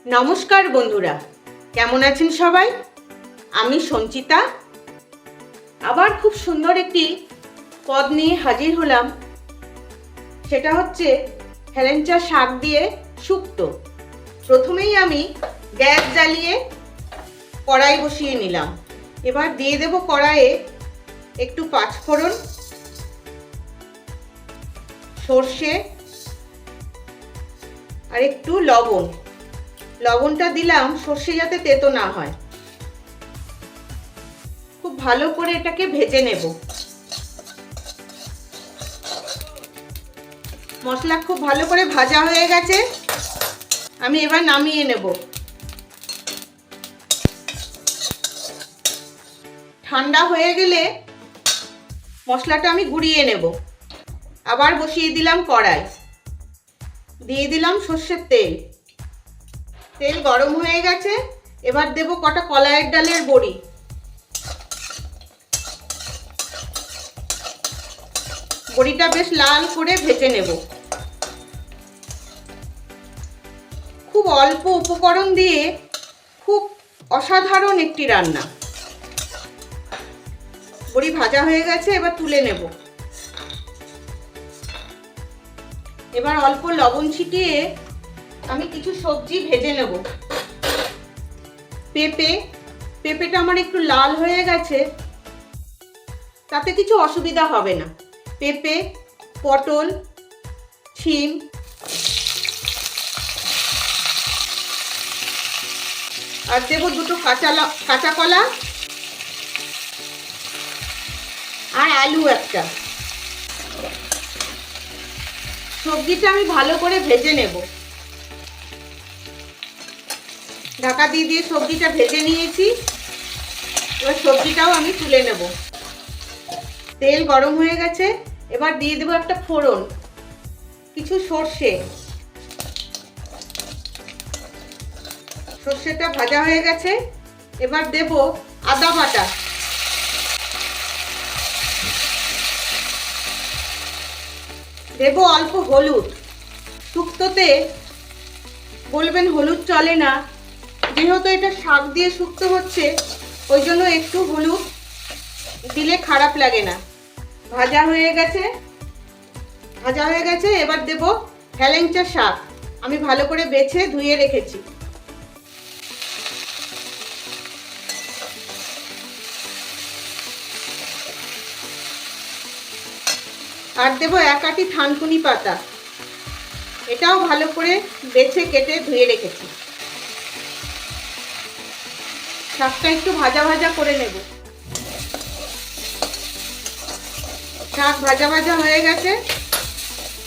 নমস্কার বন্ধুরা, কেমন আছেন সবাই? আমি সঞ্চিতা আবার খুব সুন্দর একটি পদ নিয়ে হাজির হলাম। সেটা হচ্ছে হেলেঞ্চা শাক দিয়ে শুক্তো। প্রথমেই আমি গ্যাস জ্বালিয়ে কড়াই বসিয়ে নিলাম। এবার দিয়ে দেব কড়াইয়ে একটু পাঁচফোড়ন, সর্ষে আর একটু লবণ। লবণটা দিলাম সর্ষে যাতে তেতো না হয়। খুব ভালো করে এটাকে ভেজে নেব। মশলা খুব ভালো করে ভাজা হয়ে গেছে, আমি এবার নামিয়ে নেব। ঠান্ডা হয়ে গেলে মশলাটা আমি গুঁড়িয়ে নেব। আবার বসিয়ে দিলাম কড়াই, দিয়ে দিলাম সর্ষের তেল। তেল গরম হয়ে গেছে, এবার দেব কটা কলাইয়ের ডালের বড়ি। বড়িটা বেশ লাল করে ভেজে নেব। খুব অল্প উপকরণ দিয়ে খুব অসাধারণ একটি রান্না। বড়ি ভাজা হয়ে গেছে, এবার তুলে নেব। এবার অল্প লবণ ছিটিয়ে আমি কিছু সবজি ভেজে নেব। পেঁপেটা আমার একটু লাল হয়ে গেছে, তাতে কিছু অসুবিধা হবে না। পেঁপে, পটল, শিম আর দেবো দুটো কাঁচা কলা আর আলু একটা। সবজিটা আমি ভালো করে ভেজে নেব। ঢাকা দিয়ে সবজিটা ভেজে নিয়েছি। এবার সবজিটাও আমি তুলে নেব। তেল গরম হয়ে গেছে, এবার দিয়ে দেবো একটা ফোড়ন, কিছু সর্ষে। সর্ষেটা ভাজা হয়ে গেছে, এবার দেব আদা বাটা। দেব অল্প হলুদ। শুক্তোতে বলবেন হলুদ চলে না, যেহেতু এটা শাক দিয়ে শুক্তো হচ্ছে ওই জন্য একটু হলুদ দিলে খারাপ লাগে না। ভাজা হয়ে গেছে, এবার দেব হেলেঞ্চা শাক। আমি ভালো করে বেছে ধুয়ে রেখেছি। আর দেব এক আটি থানকুনি পাতা, এটাও ভালো করে বেছে কেটে ধুয়ে রেখেছি। শাকটা একটু ভাজা ভাজা করে নেব। শাক ভাজা ভাজা হয়ে গেছে,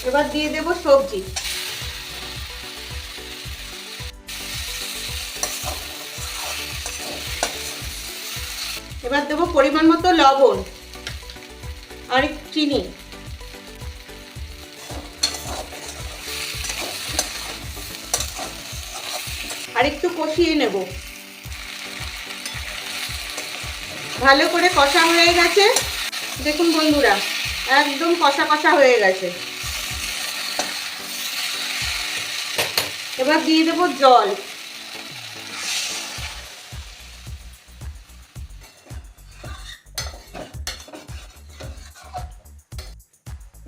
এবার দিয়ে দেব সবজি। এবার দেব পরিমাণ মতো লবণ আর একটু চিনি। আর একটু কষিয়ে নেব। ভালো করে কষা হয়ে গেছে। দেখুন বন্ধুরা, একদম কষা কষা হয়ে গেছে। এবার দিয়ে দেব জল।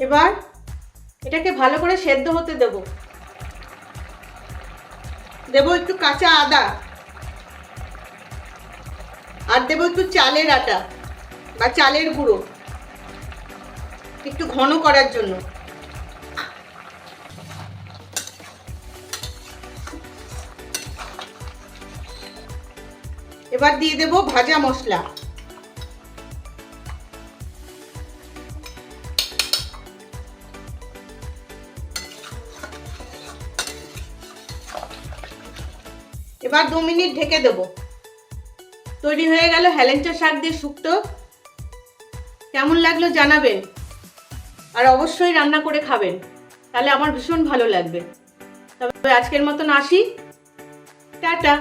এবার এটাকে ভালো করে সেদ্ধ হতে দেব। দেব একটু কাঁচা আদা আর দেব একটু চালের আটা বা চালের গুঁড়ো, একটু ঘন করার জন্য। এবার দিয়ে দেব ভাজা মশলা। এবার 2 মিনিট ঢেকে দেব। তৈরি হয়ে গেল হেলেঞ্চা শাক দিয়ে শুক্তো। কেমন লাগলো জানাবেন, আর অবশ্যই রান্না করে খাবেন, তাহলে আমার ভীষণ ভালো লাগবে। তবে আজকের মতন আসি, টাটা।